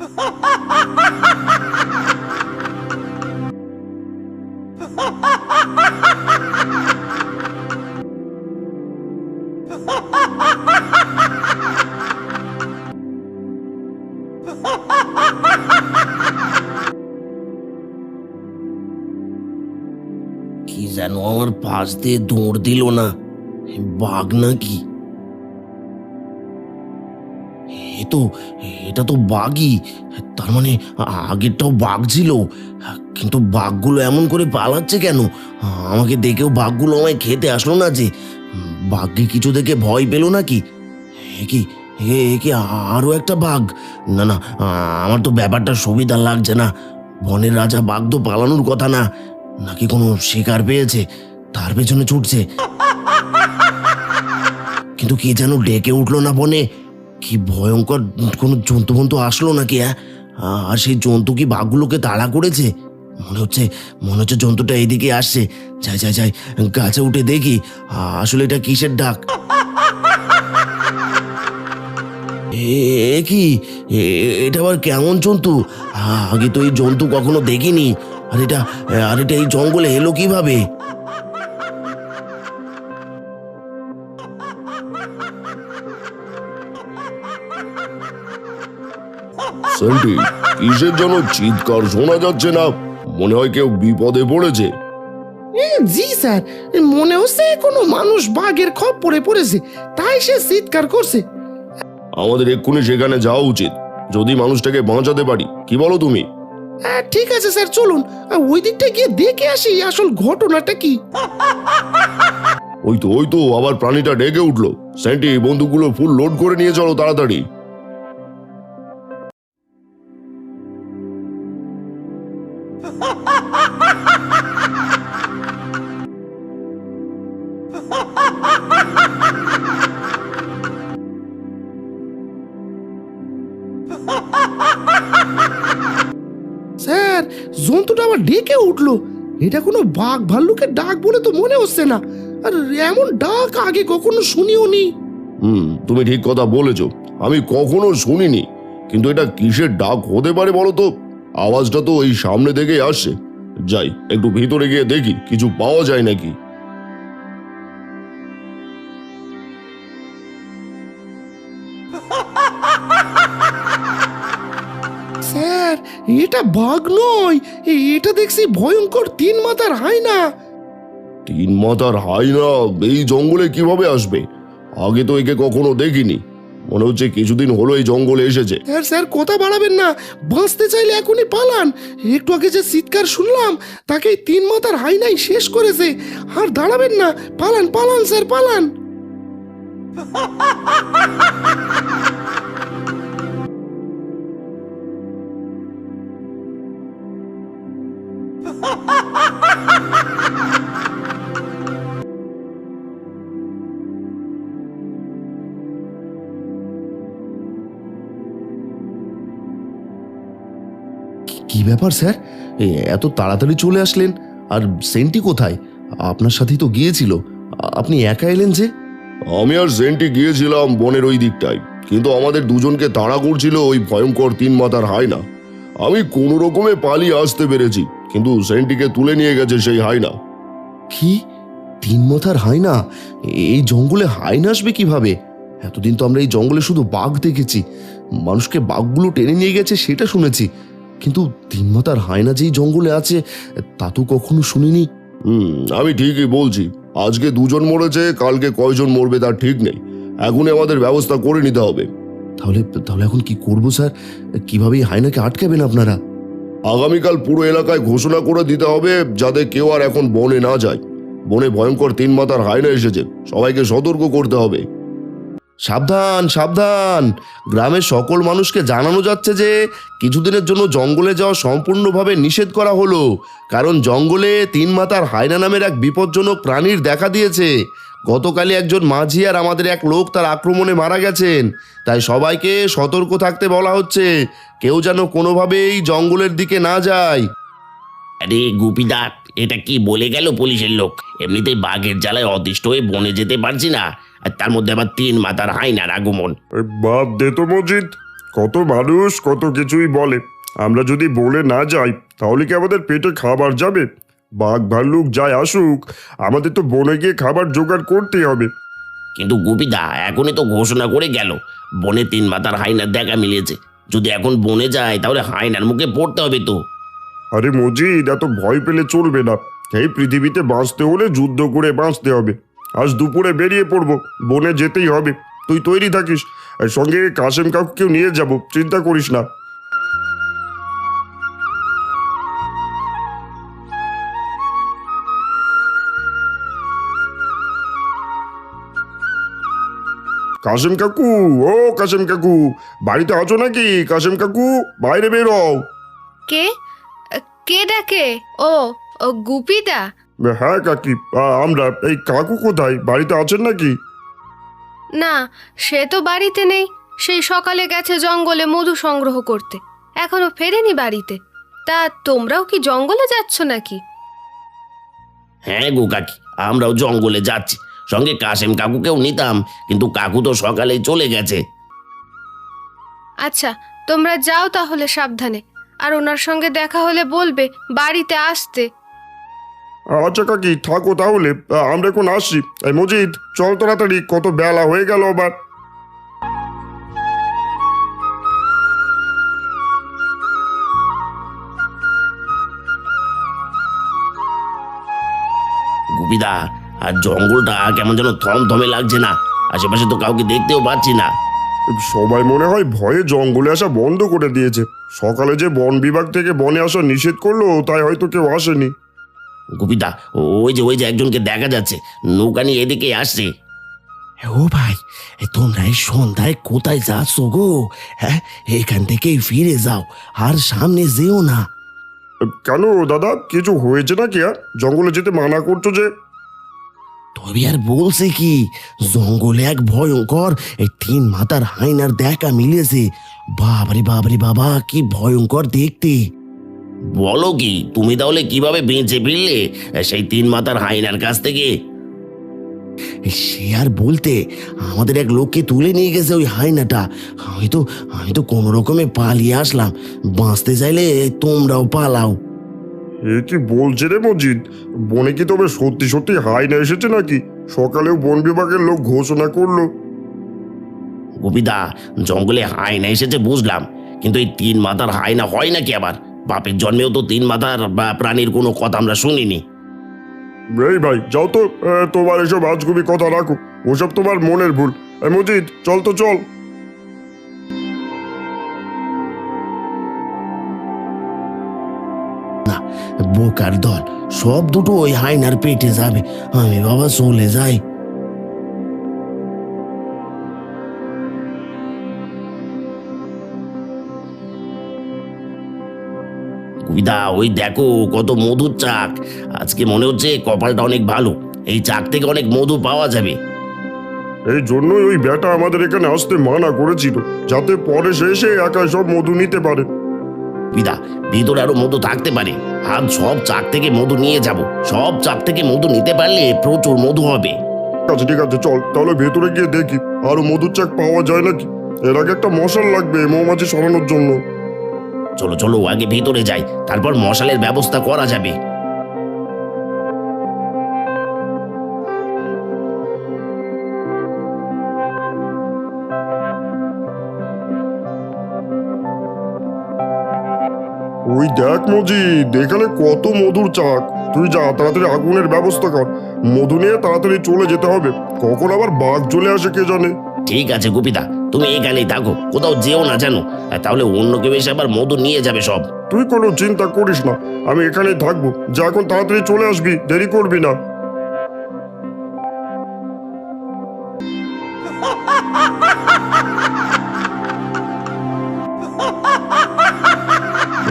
কি যেন আমার পাশ দিয়ে দৌড় দিল না, বাঘ নাকি? এটা তো বাঘই। তার মানে আগেরটাও বাঘ ছিল, কিন্তু বাঘগুলো এমন করে পালাচ্ছে কেন? আমাকে দেখেও বাঘগুলো আমায় খেতে আসলো না যে? বাঘকে কিছু দেখে ভয় পেল নাকি? এ কি এ কি আরো একটা বাঘ? না না, আমার তো ব্যাপারটা সুবিধা লাগছে না। বনের রাজা বাঘ তো পালানোর কথা না, নাকি কোনো শিকার পেয়েছে তার পেছনে ছুটছে? কিন্তু কে যেন ডেকে উঠলো না বনে? কি ভয়ঙ্কর কোনো জন্তু বন্তু আসলো নাকি? আর সেই জন্তু কি বাঘগুলোকে তাড়া করেছে? মনে হচ্ছে জন্তুটা এইদিকে আসছে। যাই যাই যাই, গাছে উঠে দেখি আসলে এটা কিসের ডাক। কি এটা আবার কেমন জন্তু? আগে তো এই জন্তু কখনো দেখিনি। আর এটা এই জঙ্গলে এলো কিভাবে? সেন্টি, কিসের জন্য চিৎকার শোনা যাচ্ছে না? মনে হয় কেউ বিপদে পড়েছে। জি স্যার, মনে হচ্ছে কোনো মানুষ বাঘের খপ্পরে পড়েছে, তাই সে চিৎকার করছে। আমাদের এক্ষুনি সেখানে যাওয়া উচিত, যদি মানুষটাকে বাঁচাতে পারি। কি বলো তুমি? ঠিক আছে স্যার, চলুন ওই দিকটা গিয়ে দেখে আসি আসল ঘটনাটা কি। ওই তো আবার প্রাণীটা ডেকে উঠলো। সেন্টি, বন্দুকগুলো ফুল লোড করে নিয়ে চলো তাড়াতাড়ি। স্যার, জন্তুটা আবার ডেকে উঠলো। এটা কোনো বাঘ ভাল্লুকের ডাক বলে তো মনে হচ্ছে না, আর এমন ডাক আগে কখনো শুনিও নি। তুমি ঠিক কথা বলেছো, আমি কখনো শুনিনি। কিন্তু এটা কিসের ডাক হতে পারে বলো তো? আওয়াজটা তো এই সামনে থেকেই আসছে। যাই, একটু ভিতরে গিয়ে দেখি কিছু পাওয়া যায় নাকি। স্যার, এটা বাঘ নয়, এটা দেখছি ভয়ঙ্কর তিন মাথার হায়না। তিন মাথার হায়না এই জঙ্গলে কিভাবে আসবে? আগে তো একে কখনো দেখিনি। মনে হচ্ছে কিছুদিন হলো এই জঙ্গলে এসেছে। স্যার স্যার, কথা বাড়াবেন না, বাঁচতে চাইলে এখনই পালান। একটু আগে যে চিৎকার শুনলাম তাকে এই তিন মাথার হায়নাই শেষ করেছে। আর দাঁড়াবেন না, পালান পালান স্যার, পালান। কি ব্যাপার স্যার, এত তাড়াতাড়ি চলে আসলেন? আর সেন্টি কোথায়? আপনার সাথেই তো গিয়েছিল। আপনি একা এলেন যে? আমি আর সেন্টি গিয়েছিলাম বনের ওই দিকটায়, কিন্তু আমাদের দুজনকে তাড়া করছিল ওই ভয়ঙ্কর তিন মাথার হায়না। আমি কোনো রকমে পালিয়ে আসতে পেরেছি, কিন্তু সেন্টিকে তুলে নিয়ে গেছে সেই হায়না। কি, তিন মাথার হায়না? এই জঙ্গলে হায়না আসবে কিভাবে? এতদিন তো আমরা এই জঙ্গলে শুধু বাঘ দেখেছি, মানুষকে বাঘগুলো টেনে নিয়ে গেছে সেটা শুনেছি, কিন্তু তিন মাথার হায়না যেই জঙ্গলে আছে তা তো কখনো শুনিনি। আমি ঠিকই বলছি। আজকে দুজন মরেছে, কালকে কয়জন মরবে তার ঠিক নেই। এখনই আমাদের ব্যবস্থা করে নিতে হবে। তাহলে তাহলে এখন কি করব স্যার? কিভাবে এই হায়নাকে আটকাবেন আপনারা? আগামীকাল পুরো এলাকায় ঘোষণা করে দিতে হবে যাতে কেউ আর এখন বনে না যায়। বনে ভয়ঙ্কর তিন মাথার হায়না এসেছে, সবাইকে সতর্ক করতে হবে। সাবধান সাবধান, গ্রামের সকল মানুষকে জানানো যাচ্ছে যে কিছুদিনের জন্য জঙ্গলে যাওয়া সম্পূর্ণভাবে নিষেধ করা হলো, কারণ জঙ্গলে তিন মাথার হায়না নামের এক বিপজ্জনক প্রাণীর দেখা দিয়েছে। গতকালই একজন মাঝি আর আমাদের এক লোক তার আক্রমণে মারা গেছেন, তাই সবাইকে সতর্ক থাকতে বলা হচ্ছে, কেউ যেন কোনোভাবেই জঙ্গলের দিকে না যায়। আরে গুপিদা, এটা কি বলে গেল পুলিশের লোক? এমনিতেই বাঘের জ্বালায় অতিষ্ঠ হয়ে বনে যেতে পারছি না, আর তার মধ্যে আবার তিন মাথার হায়নার আগমন। বাদ দে তো মজিদ, কত মানুষ কত কিছুই বলে, আমরা যদি বলে না যাই তাহলে কি আমাদের পেটে খাবার যাবে? বাঘ ভাল্লুক যাই আসুক, আমাদের তো বনে গিয়ে খাবার জোগাড় করতেই হবে। কিন্তু গুপিদা এখনই তো ঘোষণা করে গেল বনে তিন মাথার হাইনার দেখা মিলেছে। যদি এখন বনে যায় তাহলে হাইনার মুখে পড়তে হবে তো। আরে মজিদ, এত ভয় পেলে চলবে না। এই পৃথিবীতে বাঁচতে হলে যুদ্ধ করে বাঁচতে হবে। আজ দুপুরে বেরিয়ে পড়বো, বনে যেতেই হবে। তুই তৈরি থাকিস, আর সঙ্গে কাশেম কাকুকেও নিয়ে যাব, চিন্তা করিস না। কাশেম কাকু, ও কাশেম কাকু, বাড়িতে আছো নাকি? কাশেম কাকু, বাইরে বেরো। কে কে ডাকে? ও ও গুপিদা। হ্যাঁ কাকি, আমরা। এই কাকু কোথায়? বাড়িতে আছেন নাকি? না, সে তো বাড়িতে নেই। সেই সকালে গেছে জঙ্গলে মধু সংগ্রহ করতে, এখনো ফেরেনি বাড়িতে। তা তোমরাও কি জঙ্গলে যাচ্ছ নাকি? হ্যাঁ গো কাকি, আমরাও জঙ্গলে যাচ্ছি। সঙ্গে কাশেম কাকুকেও নিতাম, কিন্তু কাকু তো সকালেই চলে গেছে। আচ্ছা, তোমরা যাও তাহলে সাবধানে। আর ওনার সঙ্গে দেখা হলে বলবে বাড়িতে আসতে। আচ্ছা কাকি, থাকো তাহলে, আমরা এখন আসছি। এই মজিদ, চল তাড়াতাড়ি, কত বেলা হয়ে গেল আবার। গুপিদা, আর জঙ্গলটা কেমন যেন থমথমে লাগছে না? আশেপাশে তো কাউকে দেখতেও পাচ্ছি না। সবাই মনে হয় ভয়ে জঙ্গলে আসা বন্ধ করে দিয়েছে। সকালে যে বন বিভাগ থেকে বনে আসা নিষেধ করলো, তাই হয়তো কেউ আসেনি। গুপিদা, ওই যে একজনকে দেখা যাচ্ছে, নৌকা নিয়ে এদিকে আসছে। ও ভাই, তোমরা এই সন্ধ্যায় কোথায় যাচ্ছ গো? হ্যাঁ, এখান থেকেই ফিরে যাও, আর সামনে যেও না। কেন দাদা, কিছু হয়েছে নাকি? আর জঙ্গলে যেতে মানা করছো যে? তবে আর বলছে কি, জঙ্গলে এক ভয়ঙ্কর এই তিন মাথার হাইনার দেখা মিলেছে। বাবারে বাবারে বাবা, কি ভয়ঙ্কর দেখতে! বলো কি, তুমি তাহলে কিভাবে বেঁচে ফিরলে সেই তিন মাথার হাইনার কাছ থেকে? সে আর বলতে, আমাদের এক লোককে তুলে নিয়ে গেছে ওই হাইনাটা। আমি তো কোনো রকমে পালিয়ে আসলাম। বাঁচতে চাইলে তোমরাও পালাও। এ কি বলছে রে মজিদ? বনে কি তবে সত্যি সত্যি হাইনা এসেছে নাকি? সকালেও বন বিভাগের লোক ঘোষণা করলো। গুপিদা, জঙ্গলে হাইনা এসেছে বুঝলাম, কিন্তু এই তিন মাথার হাইনা হয় নাকি আবার? বাপের জন্মেও তো তিন মাথার বা প্রাণীর কোনো কথা আমরা শুনিনি। এই ভাই, যাও তো, তোমার এসব আজগুবি কথা রাখো। ওসব তোমার মনের ভুল। মজিদ, চল তো চল। বোকার দল, সব দুটো ওই হাইনার পেটে যাবে। আমি বাবা চলে যাই। গুপিদা, ওই দেখো কত মধুর চাক। আজকে মনে হচ্ছে কপালটা অনেক ভালো, এই চাক থেকে অনেক মধু পাওয়া যাবে। এই জন্যই ওই ব্যাটা আমাদের এখানে আসতে মানা করেছিল, যাতে পরে সে এসে একা সব মধু নিতে পারে। গুপিদা, ভিতরে আরো মধু থাকতে পারে। আজ সব চাক থেকে মধু নিয়ে যাব। সব চাক থেকে মধু নিতে পারলে প্রচুর মধু হবে। ঠিক আছে, চল তাহলে ভেতরে গিয়ে দেখি আরো মধুর চাক পাওয়া যায় নাকি। এর আগে একটা মশাল লাগবে মৌমাছি সরানোর জন্য। চলো চলো, আগে ভিতরে যাই, তারপর মশালের ব্যবস্থা করা যাবে। ওই দেখ মজিদ, এখানে কত মধুর চাক। তুই যা, তাড়াতাড়ি আগুনের ব্যবস্থা কর। মধু নিয়ে তাড়াতাড়ি চলে যেতে হবে, কখন আবার বাঘ চলে আসে কে জানে। ঠিক আছে গুপিদা, তুমি এখানেই থাকো, কোথাও যেও না জানো, তাহলে অন্য কেউ এসে আবার মধু নিয়ে যাবে সব। তুই কোনো চিন্তা করিস না, আমি এখানেই থাকবো। যা, এখন তাড়াতাড়ি চলে আসবি, দেরি করবি না।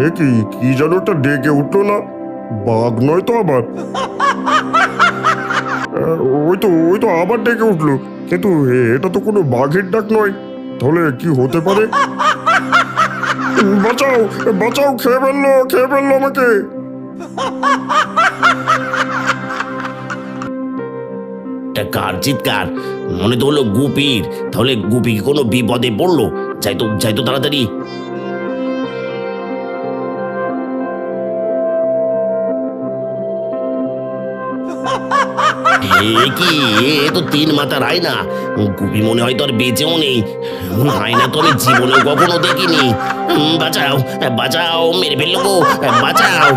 এ কি যেন একটা ডেকে উঠলো না? বাঘ নয় তো আবার? ওই তো আবার ডেকে উঠলো, কিন্তু এটা তো কোনো বাঘের ডাক নয়। তাহলে কি হতে পারে? বাঁচাও বাঁচাও, খেয়ে ফেললো আমাকে। এটা কার চিৎকার? মনে তো হলো গুপির। তাহলে গুপি কি কোনো বিপদে পড়লো? যাই তো তাড়াতাড়ি। এ কি, এ তো তিন মাথার আয়না। গুপি মনে হয় তো আর বেঁচেও নেই। এমন আয়না তো আমি জীবনেও কখনো দেখিনি। বাঁচাও বাঁচাও, মেরে ফেললো গো, বাঁচাও।